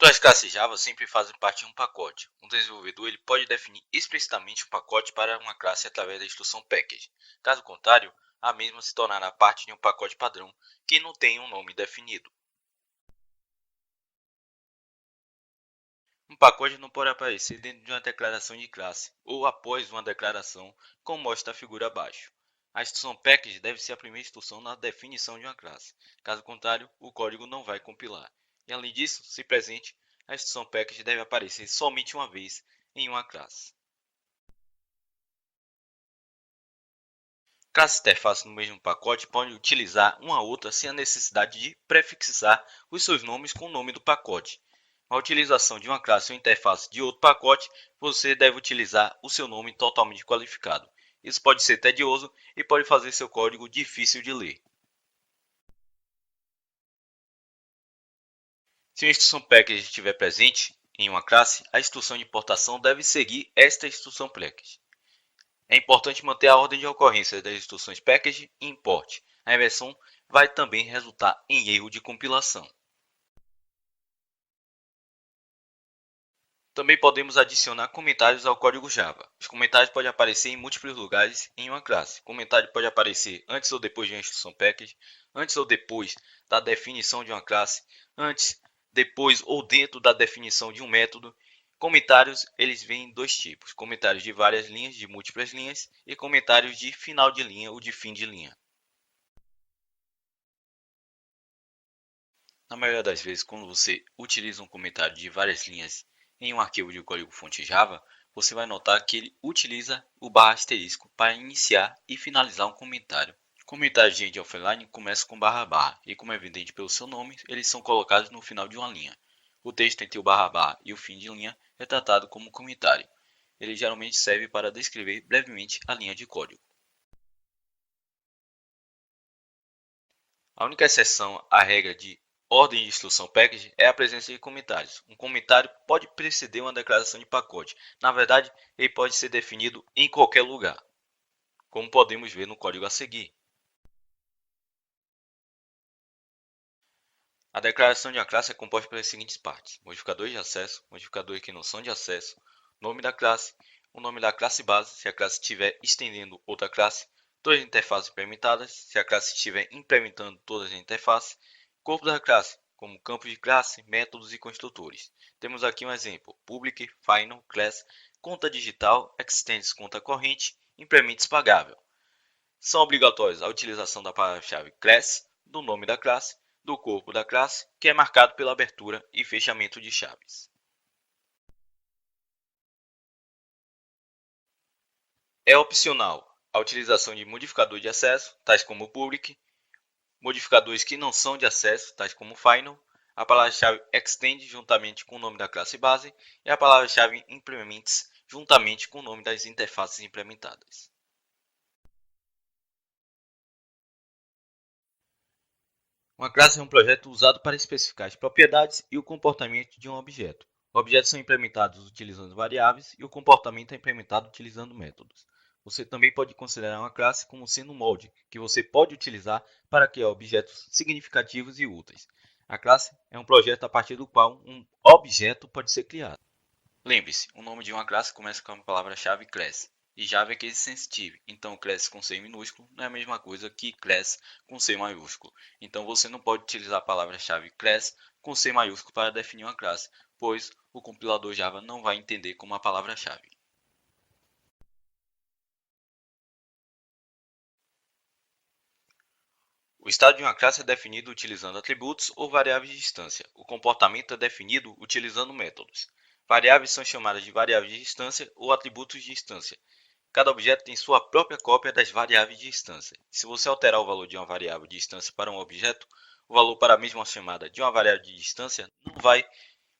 As classes Java sempre fazem parte de um pacote. Um desenvolvedor ele pode definir explicitamente um pacote para uma classe através da instrução package. Caso contrário, a mesma se tornará parte de um pacote padrão que não tem um nome definido. Um pacote não pode aparecer dentro de uma declaração de classe ou após uma declaração, como mostra a figura abaixo. A instrução package deve ser a primeira instrução na definição de uma classe. Caso contrário, o código não vai compilar. E além disso, se presente, a instrução package deve aparecer somente uma vez em uma classe. Classes interfaces no mesmo pacote podem utilizar uma outra sem a necessidade de prefixar os seus nomes com o nome do pacote. Na utilização de uma classe ou interface de outro pacote, você deve utilizar o seu nome totalmente qualificado. Isso pode ser tedioso e pode fazer seu código difícil de ler. Se a instrução package estiver presente em uma classe, a instrução de importação deve seguir esta instrução package. É importante manter a ordem de ocorrência das instruções package e import. A inversão vai também resultar em erro de compilação. Também podemos adicionar comentários ao código Java. Os comentários podem aparecer em múltiplos lugares em uma classe. O comentário pode aparecer antes ou depois de uma instrução package, antes ou depois da definição de uma classe, antes, depois ou dentro da definição de um método. Comentários eles vêm em dois tipos: comentários de várias linhas, de múltiplas linhas, e comentários de final de linha ou de fim de linha. Na maioria das vezes, quando você utiliza um comentário de várias linhas em um arquivo de código-fonte Java, você vai notar que ele utiliza o barra asterisco para iniciar e finalizar um comentário. Comentários de end offline começam com barra barra e, como é evidente pelo seu nome, eles são colocados no final de uma linha. O texto entre o barra barra e o fim de linha é tratado como comentário. Ele geralmente serve para descrever brevemente a linha de código. A única exceção à regra de ordem de instrução package é a presença de comentários. Um comentário pode preceder uma declaração de pacote. Na verdade, ele pode ser definido em qualquer lugar, como podemos ver no código a seguir. A declaração de uma classe é composta pelas seguintes partes: modificadores de acesso, modificadores que não são de acesso, nome da classe, o nome da classe base, se a classe estiver estendendo outra classe, todas as interfaces implementadas, se a classe estiver implementando todas as interfaces, corpo da classe, como campos de classe, métodos e construtores. Temos aqui um exemplo: public, final, class, conta digital, extends conta corrente, implements pagável. São obrigatórios a utilização da palavra-chave class, do nome da classe, do corpo da classe, que é marcado pela abertura e fechamento de chaves. É opcional a utilização de modificador de acesso, tais como public, modificadores que não são de acesso, tais como final, a palavra-chave extend juntamente com o nome da classe base e a palavra-chave implements juntamente com o nome das interfaces implementadas. Uma classe é um projeto usado para especificar as propriedades e o comportamento de um objeto. Objetos são implementados utilizando variáveis e o comportamento é implementado utilizando métodos. Você também pode considerar uma classe como sendo um molde, que você pode utilizar para criar objetos significativos e úteis. A classe é um projeto a partir do qual um objeto pode ser criado. Lembre-se, o nome de uma classe começa com a palavra-chave class. E Java é case sensitive, então class com C minúsculo não é a mesma coisa que class com C maiúsculo. Então você não pode utilizar a palavra-chave class com C maiúsculo para definir uma classe, pois o compilador Java não vai entender como a palavra-chave. O estado de uma classe é definido utilizando atributos ou variáveis de instância. O comportamento é definido utilizando métodos. Variáveis são chamadas de variáveis de instância ou atributos de instância. Cada objeto tem sua própria cópia das variáveis de instância. Se você alterar o valor de uma variável de instância para um objeto, o valor para a mesma chamada de uma variável de instância não vai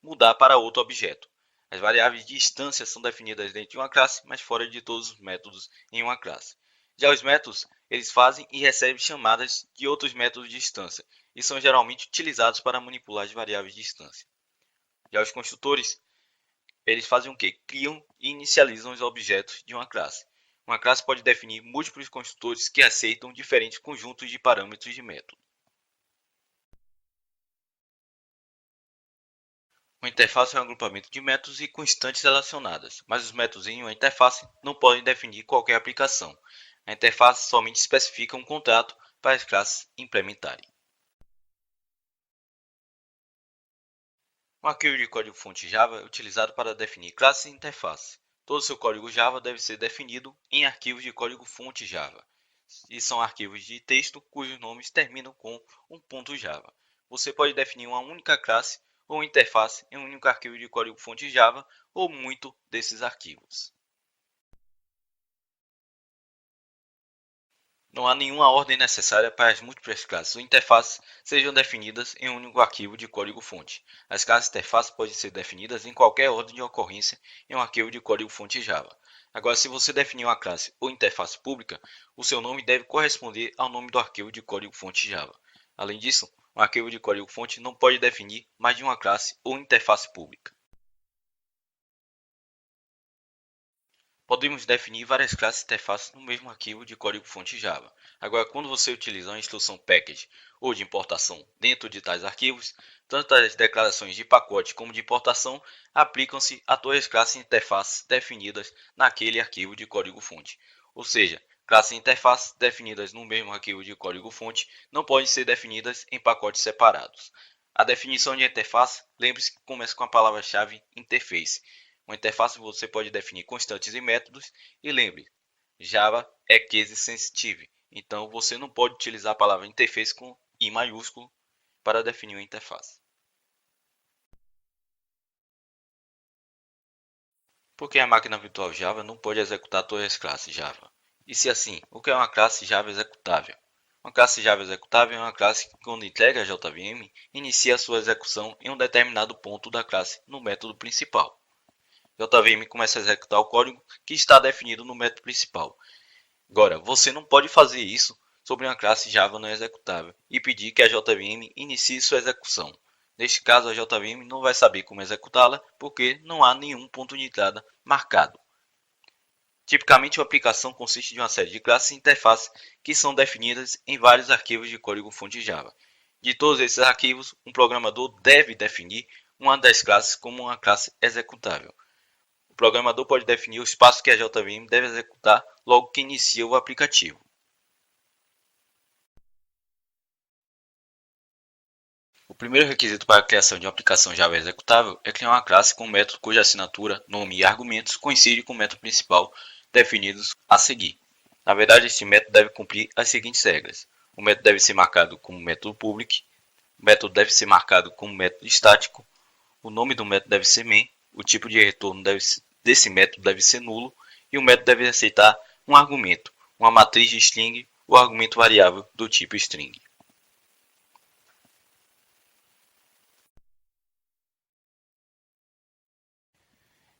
mudar para outro objeto. As variáveis de instância são definidas dentro de uma classe, mas fora de todos os métodos em uma classe. Já os métodos, eles fazem e recebem chamadas de outros métodos de instância e são geralmente utilizados para manipular as variáveis de instância. Já os construtores, eles fazem o quê? Criam e inicializam os objetos de uma classe. Uma classe pode definir múltiplos construtores que aceitam diferentes conjuntos de parâmetros de método. Uma interface é um agrupamento de métodos e constantes relacionadas, mas os métodos em uma interface não podem definir qualquer aplicação. A interface somente especifica um contrato para as classes implementarem. Um arquivo de código-fonte Java é utilizado para definir classes e interfaces. Todo seu código Java deve ser definido em arquivos de código-fonte Java, e são arquivos de texto cujos nomes terminam com um ponto .java. Você pode definir uma única classe ou interface em um único arquivo de código-fonte Java ou muito desses arquivos. Não há nenhuma ordem necessária para as múltiplas classes ou interfaces sejam definidas em um único arquivo de código-fonte. As classes interfaces podem ser definidas em qualquer ordem de ocorrência em um arquivo de código-fonte Java. Agora, se você definir uma classe ou interface pública, o seu nome deve corresponder ao nome do arquivo de código-fonte Java. Além disso, um arquivo de código-fonte não pode definir mais de uma classe ou interface pública. Podemos definir várias classes e interfaces no mesmo arquivo de código-fonte Java. Agora, quando você utiliza uma instrução package ou de importação dentro de tais arquivos, tanto as declarações de pacote como de importação aplicam-se a todas as classes e interfaces definidas naquele arquivo de código-fonte. Ou seja, classes e interfaces definidas no mesmo arquivo de código-fonte não podem ser definidas em pacotes separados. A definição de interface, lembre-se que começa com a palavra-chave interface. Uma interface você pode definir constantes e métodos, e lembre, Java é case sensitive, então você não pode utilizar a palavra interface com I maiúsculo para definir uma interface. Porque a máquina virtual Java não pode executar todas as classes Java. E se assim, o que é uma classe Java executável? Uma classe Java executável é uma classe que, quando entrega a JVM, inicia a sua execução em um determinado ponto da classe no método principal. JVM começa a executar o código que está definido no método principal. Agora, você não pode fazer isso sobre uma classe Java não executável e pedir que a JVM inicie sua execução. Neste caso, a JVM não vai saber como executá-la porque não há nenhum ponto de entrada marcado. Tipicamente, uma aplicação consiste de uma série de classes e interfaces que são definidas em vários arquivos de código-fonte Java. De todos esses arquivos, um programador deve definir uma das classes como uma classe executável. O programador pode definir o espaço que a JVM deve executar logo que inicia o aplicativo. O primeiro requisito para a criação de uma aplicação Java executável é criar uma classe com um método cuja assinatura, nome e argumentos coincidem com o método principal definidos a seguir. Na verdade, este método deve cumprir as seguintes regras. O método deve ser marcado como método public, o método deve ser marcado como método estático, o nome do método deve ser main, o tipo de retorno desse método deve ser nulo e o método deve aceitar um argumento, uma matriz de string ou argumento variável do tipo string.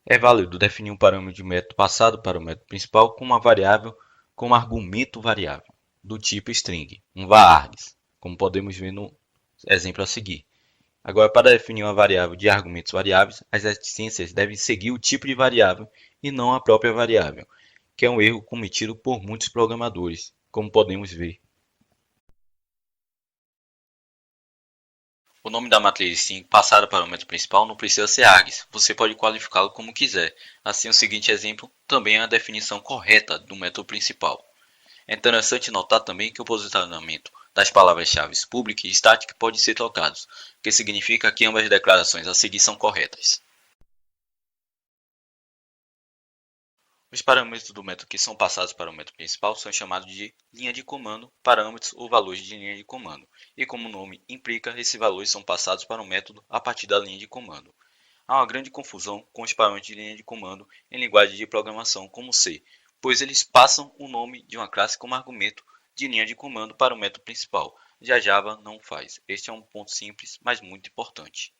É válido definir um parâmetro de método passado para o método principal com uma variável com argumento variável do tipo string, um varargs, como podemos ver no exemplo a seguir. Agora, para definir uma variável de argumentos variáveis, as extensões devem seguir o tipo de variável e não a própria variável, que é um erro cometido por muitos programadores, como podemos ver. O nome da matriz string passada para o método principal não precisa ser args, você pode qualificá-lo como quiser. Assim, o seguinte exemplo também é a definição correta do método principal. É interessante notar também que o posicionamento das palavras-chave public e static pode ser trocados, o que significa que ambas as declarações a seguir são corretas. Os parâmetros do método que são passados para o método principal são chamados de linha de comando, parâmetros ou valores de linha de comando, e como o nome implica, esses valores são passados para o método a partir da linha de comando. Há uma grande confusão com os parâmetros de linha de comando em linguagem de programação como C, pois eles passam o nome de uma classe como argumento de linha de comando para o método principal. Já Java não faz. Este é um ponto simples, mas muito importante.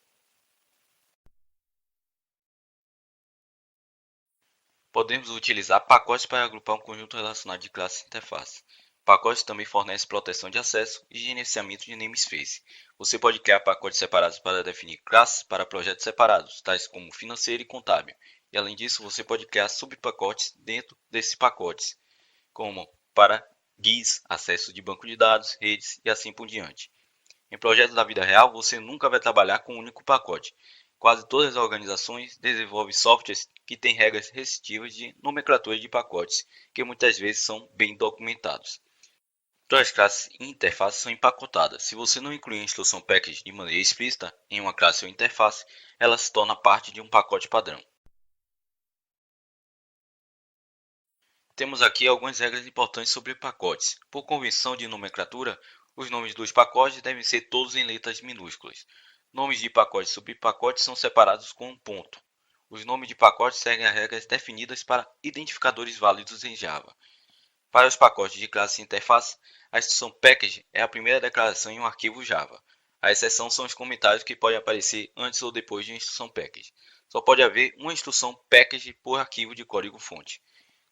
Podemos utilizar pacotes para agrupar um conjunto relacionado de classes e interfaces. Pacotes também fornecem proteção de acesso e gerenciamento de namespace. Você pode criar pacotes separados para definir classes para projetos separados, tais como financeiro e contábil. E além disso, você pode criar subpacotes dentro desses pacotes, como para GUIs, acesso de banco de dados, redes e assim por diante. Em projetos da vida real, você nunca vai trabalhar com um único pacote. Quase todas as organizações desenvolvem softwares que têm regras restritivas de nomenclatura de pacotes, que muitas vezes são bem documentados. Todas as classes e interfaces são empacotadas. Se você não incluir a instrução package de maneira explícita em uma classe ou interface, ela se torna parte de um pacote padrão. Temos aqui algumas regras importantes sobre pacotes. Por convenção de nomenclatura, os nomes dos pacotes devem ser todos em letras minúsculas. Nomes de pacotes e subpacotes são separados com um ponto. Os nomes de pacotes seguem as regras definidas para identificadores válidos em Java. Para os pacotes de classe e interface, a instrução package é a primeira declaração em um arquivo Java. A exceção são os comentários que podem aparecer antes ou depois de uma instrução package. Só pode haver uma instrução package por arquivo de código-fonte.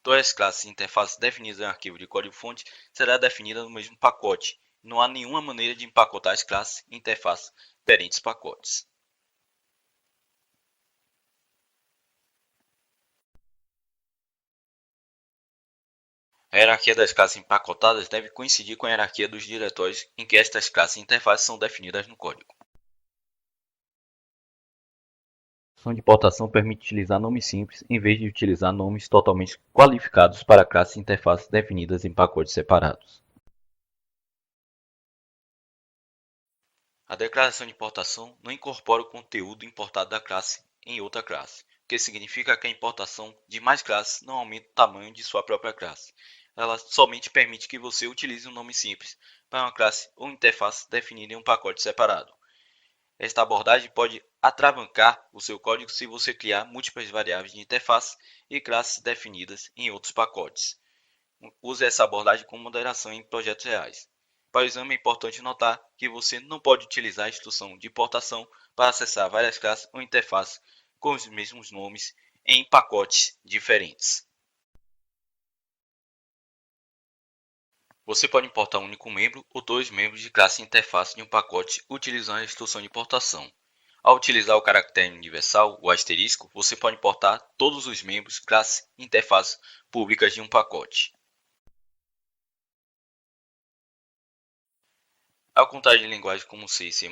Todas as classes e interfaces definidas em um arquivo de código-fonte será definida no mesmo pacote. Não há nenhuma maneira de empacotar as classes e interfaces em diferentes pacotes. A hierarquia das classes empacotadas deve coincidir com a hierarquia dos diretórios em que estas classes e interfaces são definidas no código. A função de importação permite utilizar nomes simples em vez de utilizar nomes totalmente qualificados para classes e interfaces definidas em pacotes separados. A declaração de importação não incorpora o conteúdo importado da classe em outra classe, o que significa que a importação de mais classes não aumenta o tamanho de sua própria classe. Ela somente permite que você utilize um nome simples para uma classe ou interface definida em um pacote separado. Esta abordagem pode atravancar o seu código se você criar múltiplas variáveis de interface e classes definidas em outros pacotes. Use essa abordagem com moderação em projetos reais. Para o exame é importante notar que você não pode utilizar a instrução de importação para acessar várias classes ou interfaces com os mesmos nomes em pacotes diferentes. Você pode importar um único membro ou dois membros de classe e interface de um pacote utilizando a instrução de importação. Ao utilizar o caractere universal, o asterisco, você pode importar todos os membros, classes e interfaces públicas de um pacote. Ao contrário de linguagens como C e C++,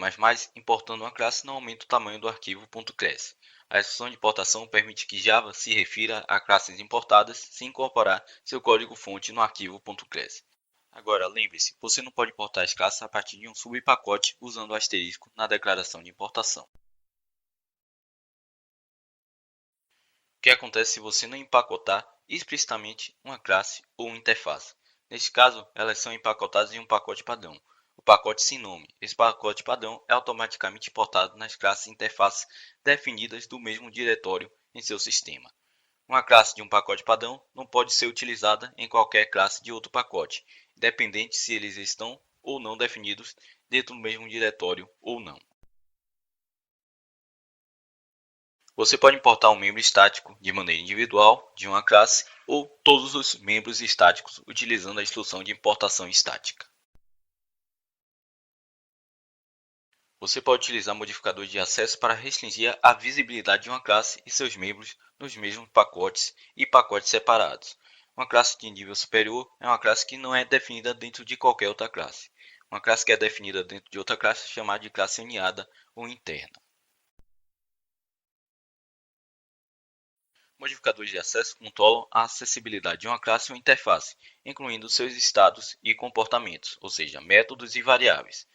importando uma classe não aumenta o tamanho do arquivo .class. A instrução de importação permite que Java se refira a classes importadas sem incorporar seu código-fonte no arquivo .class. Agora, lembre-se, você não pode importar as classes a partir de um subpacote usando o asterisco na declaração de importação. O que acontece se você não empacotar explicitamente uma classe ou uma interface? Neste caso, elas são empacotadas em um pacote padrão. O pacote sem nome. Esse pacote padrão é automaticamente importado nas classes e interfaces definidas do mesmo diretório em seu sistema. Uma classe de um pacote padrão não pode ser utilizada em qualquer classe de outro pacote, independente se eles estão ou não definidos dentro do mesmo diretório ou não. Você pode importar um membro estático de maneira individual de uma classe ou todos os membros estáticos utilizando a instrução de importação estática. Você pode utilizar modificadores de acesso para restringir a visibilidade de uma classe e seus membros nos mesmos pacotes e pacotes separados. Uma classe de nível superior é uma classe que não é definida dentro de qualquer outra classe. Uma classe que é definida dentro de outra classe é chamada de classe uniada ou interna. Modificadores de acesso controlam a acessibilidade de uma classe ou interface, incluindo seus estados e comportamentos, ou seja, métodos e variáveis,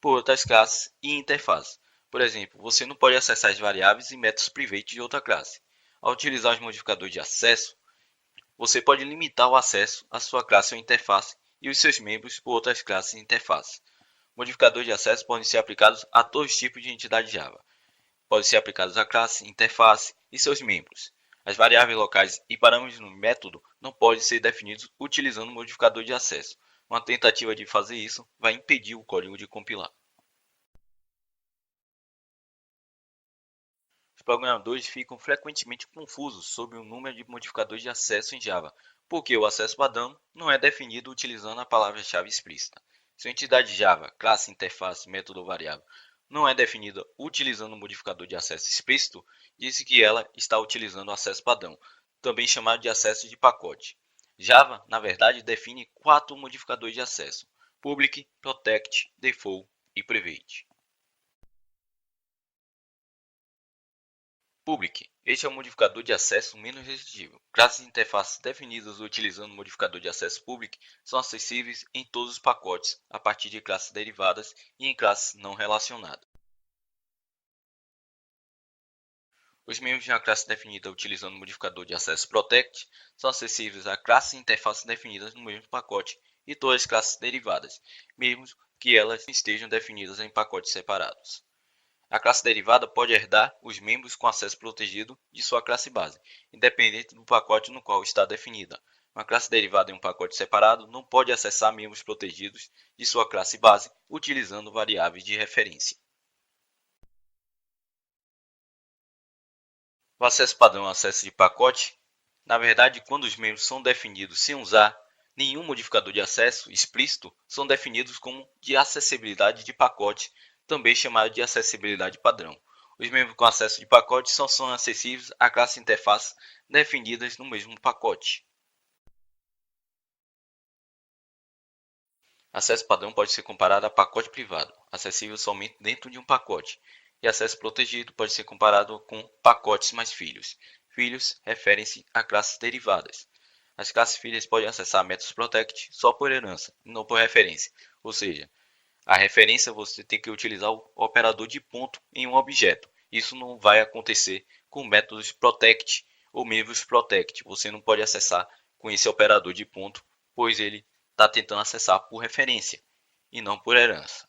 por outras classes e interfaces. Por exemplo, você não pode acessar as variáveis e métodos private de outra classe. Ao utilizar os modificadores de acesso, você pode limitar o acesso à sua classe ou interface e os seus membros por outras classes e interfaces. Modificadores de acesso podem ser aplicados a todos os tipos de entidade Java. Podem ser aplicados à classe, interface e seus membros. As variáveis locais e parâmetros no método não podem ser definidos utilizando o modificador de acesso. Uma tentativa de fazer isso vai impedir o código de compilar. Os programadores ficam frequentemente confusos sobre o número de modificadores de acesso em Java, porque o acesso padrão não é definido utilizando a palavra-chave explícita. Se a entidade Java, classe, interface, método ou variável, não é definida utilizando o modificador de acesso explícito, diz que ela está utilizando o acesso padrão, também chamado de acesso de pacote. Java, na verdade, define 4 modificadores de acesso: Public, Protect, Default e Private. Public. Este é o modificador de acesso menos restritivo. Classes de interfaces definidas utilizando o modificador de acesso public são acessíveis em todos os pacotes a partir de classes derivadas e em classes não relacionadas. Os membros de uma classe definida utilizando o modificador de acesso protect são acessíveis a classes e interfaces definidas no mesmo pacote e todas as classes derivadas, mesmo que elas estejam definidas em pacotes separados. A classe derivada pode herdar os membros com acesso protegido de sua classe base, independente do pacote no qual está definida. Uma classe derivada em um pacote separado não pode acessar membros protegidos de sua classe base utilizando variáveis de referência. O acesso padrão é um acesso de pacote. Na verdade, quando os membros são definidos sem usar nenhum modificador de acesso explícito, são definidos como de acessibilidade de pacote, também chamado de acessibilidade padrão. Os membros com acesso de pacote só são acessíveis à classe interface definidas no mesmo pacote. Acesso padrão pode ser comparado a pacote privado, acessível somente dentro de um pacote, e acesso protegido pode ser comparado com pacotes mais filhos. Filhos referem-se a classes derivadas. As classes filhas podem acessar métodos protect só por herança, não por referência, ou seja, a referência você tem que utilizar o operador de ponto em um objeto. Isso não vai acontecer com métodos protect ou membros protect. Você não pode acessar com esse operador de ponto, pois ele está tentando acessar por referência e não por herança.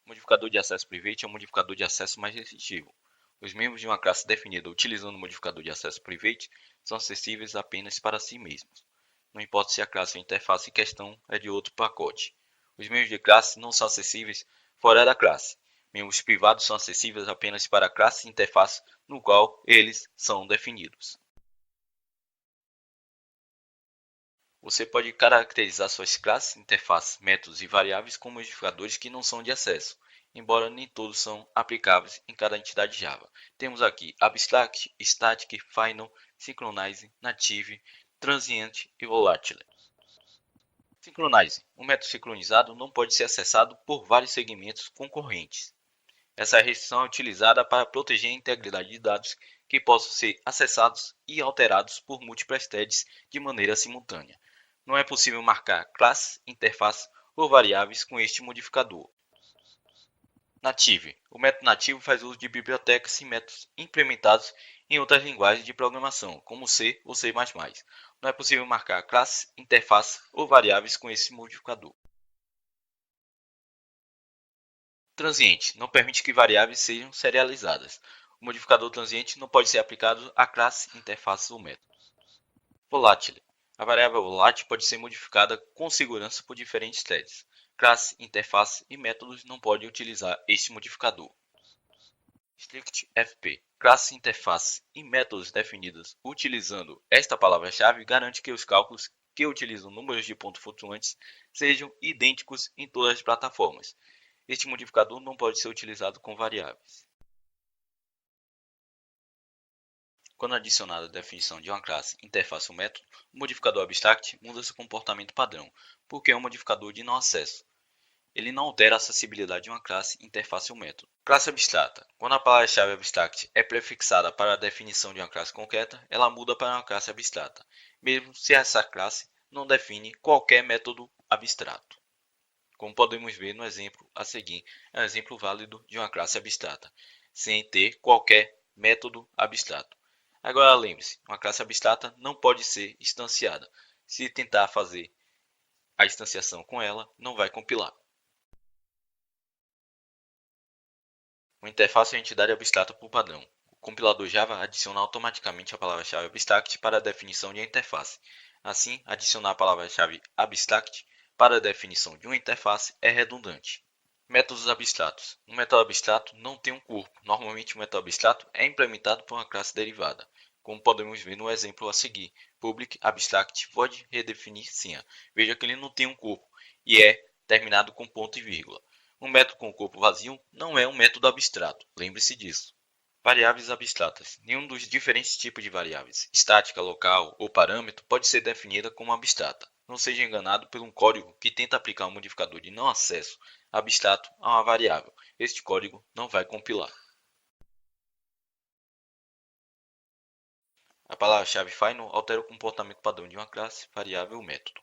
O modificador de acesso private é um modificador de acesso mais restritivo. Os membros de uma classe definida utilizando o modificador de acesso private são acessíveis apenas para si mesmos. Não importa se a classe ou interface em questão é de outro pacote. Os membros de classe não são acessíveis fora da classe. Membros privados são acessíveis apenas para a classe e interface no qual eles são definidos. Você pode caracterizar suas classes, interfaces, métodos e variáveis com modificadores que não são de acesso, embora nem todos são aplicáveis em cada entidade Java. Temos aqui Abstract, Static, Final, Synchronize, Native, Transient e Volatile. Synchronize. Um método sincronizado não pode ser acessado por vários segmentos concorrentes. Essa restrição é utilizada para proteger a integridade de dados que possam ser acessados e alterados por múltiplas threads de maneira simultânea. Não é possível marcar classes, interfaces ou variáveis com este modificador. Native. O método nativo faz uso de bibliotecas e métodos implementados em outras linguagens de programação, como C ou C++. Não é possível marcar classes, interfaces ou variáveis com esse modificador. Transiente. Não permite que variáveis sejam serializadas. O modificador transiente não pode ser aplicado a classe, interfaces ou métodos. Volátil. A variável volátil pode ser modificada com segurança por diferentes threads. Classe, interface e métodos não podem utilizar este modificador. Strict FP. Classe, interface e métodos definidos utilizando esta palavra-chave garante que os cálculos que utilizam números de ponto flutuantes sejam idênticos em todas as plataformas. Este modificador não pode ser utilizado com variáveis. Quando adicionada a definição de uma classe, interface ou método, o modificador abstract muda seu comportamento padrão, porque é um modificador de não acesso. Ele não altera a acessibilidade de uma classe, interface ou método. Classe abstrata. Quando a palavra-chave abstract é prefixada para a definição de uma classe concreta, ela muda para uma classe abstrata, mesmo se essa classe não define qualquer método abstrato. Como podemos ver no exemplo a seguir, é um exemplo válido de uma classe abstrata, sem ter qualquer método abstrato. Agora lembre-se, uma classe abstrata não pode ser instanciada. Se tentar fazer a instanciação com ela, não vai compilar. Uma interface é uma entidade abstrata por padrão. O compilador Java adiciona automaticamente a palavra-chave abstract para a definição de uma interface. Assim, adicionar a palavra-chave abstract para a definição de uma interface é redundante. Métodos abstratos. Um método abstrato não tem um corpo. Normalmente, um método abstrato é implementado por uma classe derivada, como podemos ver no exemplo a seguir. Public abstract void redefinir senha. Veja que ele não tem um corpo e é terminado com ponto e vírgula. Um método com corpo vazio não é um método abstrato. Lembre-se disso. Variáveis abstratas. Nenhum dos diferentes tipos de variáveis, estática, local ou parâmetro, pode ser definida como abstrata. Não seja enganado por um código que tenta aplicar um modificador de não acesso abstrato a uma variável. Este código não vai compilar. A palavra-chave final altera o comportamento padrão de uma classe, variável ou método.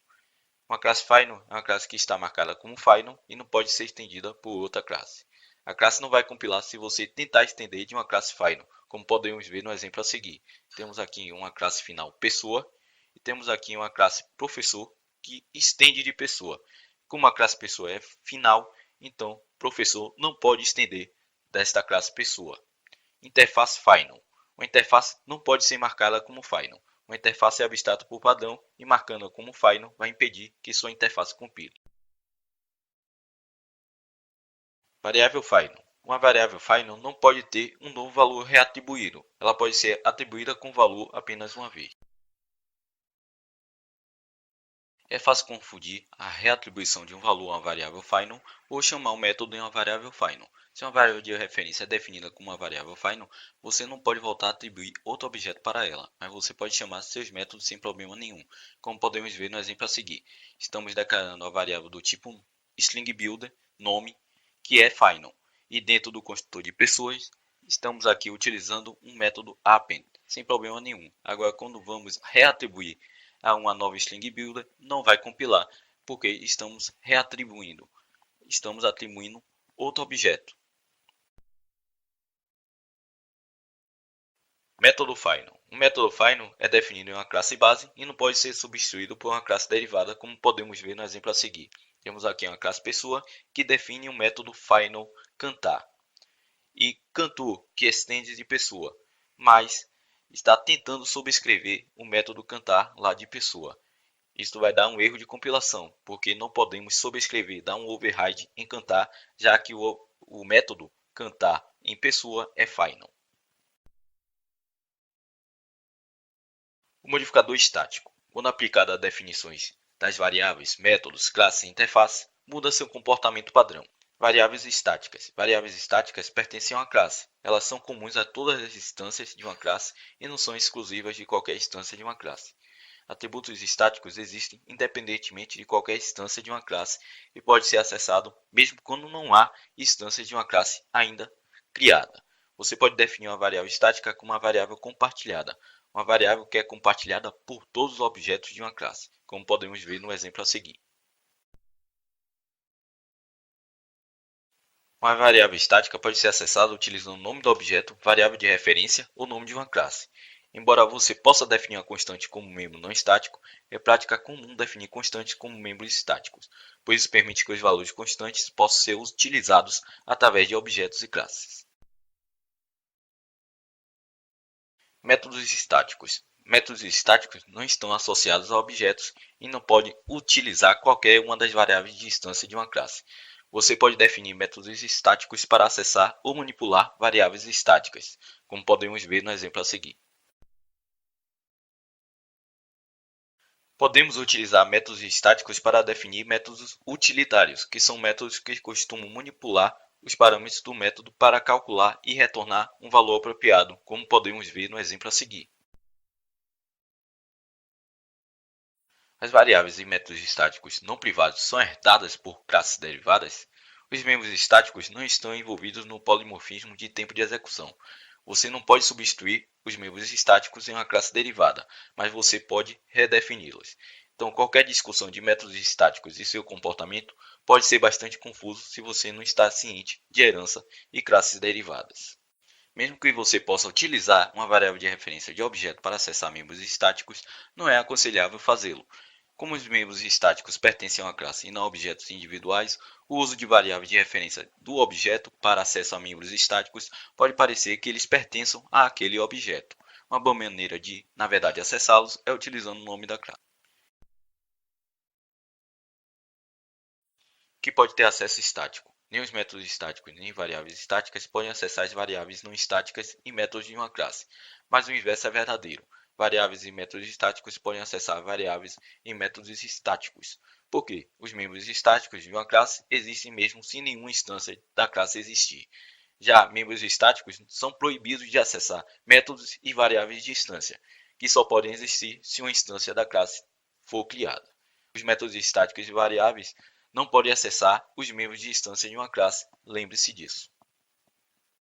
Uma classe final é uma classe que está marcada como final e não pode ser estendida por outra classe. A classe não vai compilar se você tentar estender de uma classe final, como podemos ver no exemplo a seguir. Temos aqui uma classe final pessoa e temos aqui uma classe professor que estende de pessoa. Como a classe pessoa é final, então professor não pode estender desta classe pessoa. Interface final. Uma interface não pode ser marcada como final. Uma interface é abstrata por padrão e marcando-a como final vai impedir que sua interface compile. Variável final. Uma variável final não pode ter um novo valor reatribuído. Ela pode ser atribuída com valor apenas uma vez. É fácil confundir a reatribuição de um valor a uma variável final ou chamar um método de uma variável final. Se uma variável de referência é definida como uma variável final, você não pode voltar a atribuir outro objeto para ela, mas você pode chamar seus métodos sem problema nenhum, como podemos ver no exemplo a seguir. Estamos declarando a variável do tipo stringBuilder, nome, que é final, e dentro do construtor de pessoas, estamos aqui utilizando um método append, sem problema nenhum. Agora, quando vamos reatribuir a uma nova string builder, não vai compilar, porque estamos atribuindo outro objeto. Método final. Um método final é definido em uma classe base e não pode ser substituído por uma classe derivada, como podemos ver no exemplo a seguir. Temos aqui uma classe pessoa que define um método final cantar e cantor que estende de pessoa, mas está tentando subscrever o método cantar lá de pessoa. Isso vai dar um erro de compilação, porque não podemos sobrescrever, dar um override em cantar, já que o método cantar em pessoa é final. O modificador estático, quando aplicado a definições das variáveis, métodos, classes e interface, muda seu comportamento padrão. Variáveis estáticas. Variáveis estáticas pertencem a uma classe. Elas são comuns a todas as instâncias de uma classe e não são exclusivas de qualquer instância de uma classe. Atributos estáticos existem independentemente de qualquer instância de uma classe e pode ser acessado mesmo quando não há instância de uma classe ainda criada. Você pode definir uma variável estática como uma variável compartilhada, uma variável que é compartilhada por todos os objetos de uma classe, como podemos ver no exemplo a seguir. Uma variável estática pode ser acessada utilizando o nome do objeto, variável de referência ou nome de uma classe. Embora você possa definir uma constante como membro não estático, é prática comum definir constantes como membros estáticos, pois isso permite que os valores constantes possam ser utilizados através de objetos e classes. Métodos estáticos. Métodos estáticos não estão associados a objetos e não podem utilizar qualquer uma das variáveis de instância de uma classe. Você pode definir métodos estáticos para acessar ou manipular variáveis estáticas, como podemos ver no exemplo a seguir. Podemos utilizar métodos estáticos para definir métodos utilitários, que são métodos que costumam manipular os parâmetros do método para calcular e retornar um valor apropriado, como podemos ver no exemplo a seguir. As variáveis em métodos estáticos não privados são herdadas por classes derivadas. Os membros estáticos não estão envolvidos no polimorfismo de tempo de execução. Você não pode substituir os membros estáticos em uma classe derivada, mas você pode redefini-los. Então, qualquer discussão de métodos estáticos e seu comportamento pode ser bastante confuso se você não está ciente de herança e classes derivadas. Mesmo que você possa utilizar uma variável de referência de objeto para acessar membros estáticos, não é aconselhável fazê-lo. Como os membros estáticos pertencem a uma classe e não a objetos individuais, o uso de variáveis de referência do objeto para acesso a membros estáticos pode parecer que eles pertençam àquele objeto. Uma boa maneira de, na verdade, acessá-los é utilizando o nome da classe, que pode ter acesso estático. Nem os métodos estáticos nem variáveis estáticas podem acessar as variáveis não estáticas e métodos de uma classe, mas o inverso é verdadeiro. Variáveis e métodos estáticos podem acessar variáveis e métodos estáticos, porque os membros estáticos de uma classe existem mesmo sem nenhuma instância da classe existir. Já membros estáticos são proibidos de acessar métodos e variáveis de instância, que só podem existir se uma instância da classe for criada. Os métodos estáticos de variáveis não podem acessar os membros de instância de uma classe. Lembre-se disso.